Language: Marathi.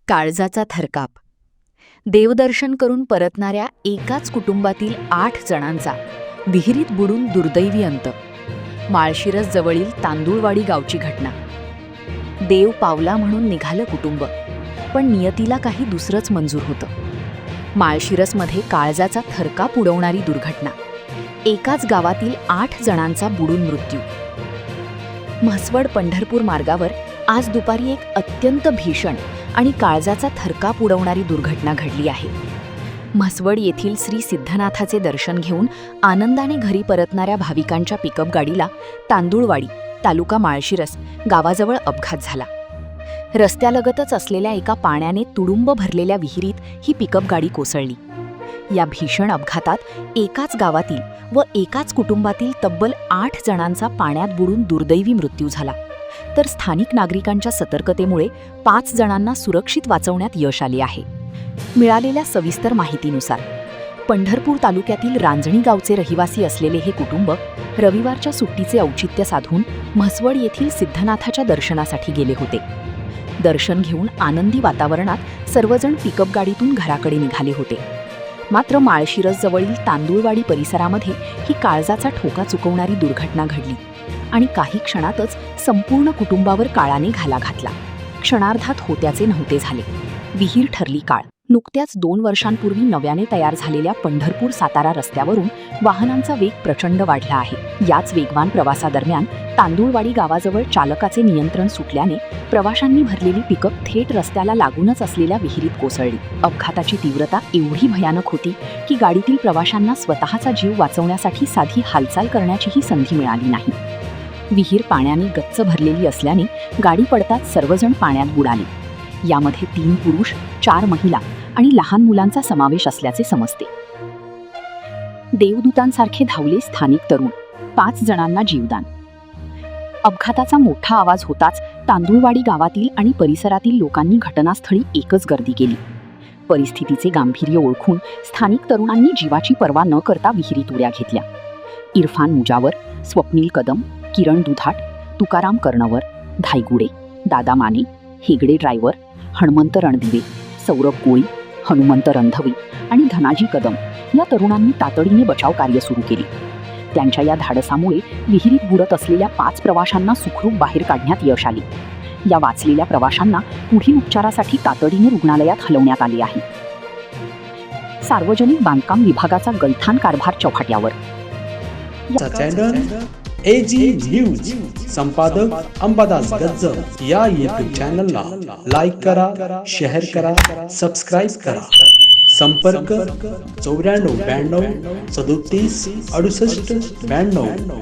काळजाचा थरकाप. देवदर्शन करून परतणाऱ्या एकाच कुटुंबातील 8 जणांचा विहिरीत बुडून दुर्दैवी अंत. माळशिरस जवळील तांदूळवाडी गावची घटना. देव पावला म्हणून निघालं कुटुंब, पण नियतीला काही दुसरंच मंजूर होतं. माळशिरसमध्ये काळजाचा थरकाप उडवणारी दुर्घटना. एकाच गावातील 8 जणांचा बुडून मृत्यू. म्हसवड पंढरपूर मार्गावर आज दुपारी एक अत्यंत भीषण आणि काळजाचा थरकाप उडवणारी दुर्घटना घडली आहे. म्हसवड येथील श्री सिद्धनाथाचे दर्शन घेऊन आनंदाने घरी परतणाऱ्या भाविकांच्या पिकअप गाडीला तांदूळवाडी, तालुका माळशिरस गावाजवळ अपघात झाला. रस्त्यालगतच असलेल्या एका पाण्याने तुडुंब भरलेल्या विहिरीत ही पिकअप गाडी कोसळली. या भीषण अपघातात एकाच गावातील व एकाच कुटुंबातील तब्बल 8 जणांचा पाण्यात बुडून दुर्दैवी मृत्यू झाला. तर स्थानिक नागरिकांच्या सतर्कतेमुळे 5 जणांना सुरक्षित वाचवण्यात यश आले आहे. मिळालेल्या सविस्तर माहितीनुसार पंढरपूर तालुक्यातील रांजणी गावचे रहिवासी असलेले हे कुटुंब रविवारच्या सुट्टीचे औचित्य साधून म्हसवड येथील सिद्धनाथाच्या दर्शनासाठी गेले होते. दर्शन घेऊन आनंदी वातावरणात सर्वजण पिकअप गाडीतून घराकडे निघाले होते. मात्र माळशिरस जवळील तांदूळवाडी परिसरामध्ये ही काळजाचा ठोका चुकवणारी दुर्घटना घडली आणि काही क्षणातच संपूर्ण कुटुंबावर काळाने घाला घातला. क्षणार्धात होत्याचे नव्हते झाले. विहीर ठरली काळ. नुकत्याच 2 वर्षांपूर्वी नव्याने तयार झालेल्या पंढरपूर सातारा रस्त्यावरून वाहनांचा वेग प्रचंड वाढला आहे. याच वेगवान प्रवासादरम्यान तांदूळवाडी गावाजवळ चालकाचे नियंत्रण सुटल्याने प्रवाशांनी भरलेली पिकअप थेट रस्त्याला लागूनच असलेल्या विहिरीत कोसळली. अपघाताची तीव्रता एवढी भयानक होती की गाडीतील प्रवाशांना स्वतःचा जीव वाचवण्यासाठी साधी हालचाल करण्याचीही संधी मिळाली नाही. विहीर पाण्याने गच्च भरलेली असल्याने गाडी पडताच सर्वजण पाण्यात बुडाले. यामध्ये 3 पुरुष, 4 महिला आणि लहान मुलांचा समावेश असल्याचे समजते. देवदूतांसारखे धावले स्थानिक तरुण. 5 जणांना जीवदान. अपघाताचा मोठा आवाज होताच तांदूळवाडी गावातील आणि परिसरातील लोकांनी घटनास्थळी एकच गर्दी केली. परिस्थितीचे गांभीर्य ओळखून स्थानिक तरुणांनी जीवाची पर्वा न करता विहिरीत उड्या घेतल्या. इरफान मुजावर, स्वप्नील कदम, किरण दुधाट, तुकाराम कर्णवर, धायगुडे, दादा माने, हेगडे ड्रायव्हर, हनुमंत रणदिवे, सौरभ कोळी, हनुमंत रणधवे आणि धनाजी कदम या तरुणांनी तातडीने बचाव कार्य सुरू केले. त्यांच्या या धाडसामुळे विहिरीत बुडत असलेल्या 5 प्रवाशांना सुखरूप बाहेर काढण्यात यश आले. या वाचलेल्या प्रवाशांना पुढील उपचारासाठी तातडीने रुग्णालयात हलवण्यात आले आहे. सार्वजनिक बांधकाम विभागाचा गलथान कारभार चौफाट्यावर. AG न्यूज संपादक अंबादास गज्जर या यूट्यूब चॅनलला लाईक करा, शेअर करा, सबस्क्राईब करा. संपर्क 94 92 37 68 92.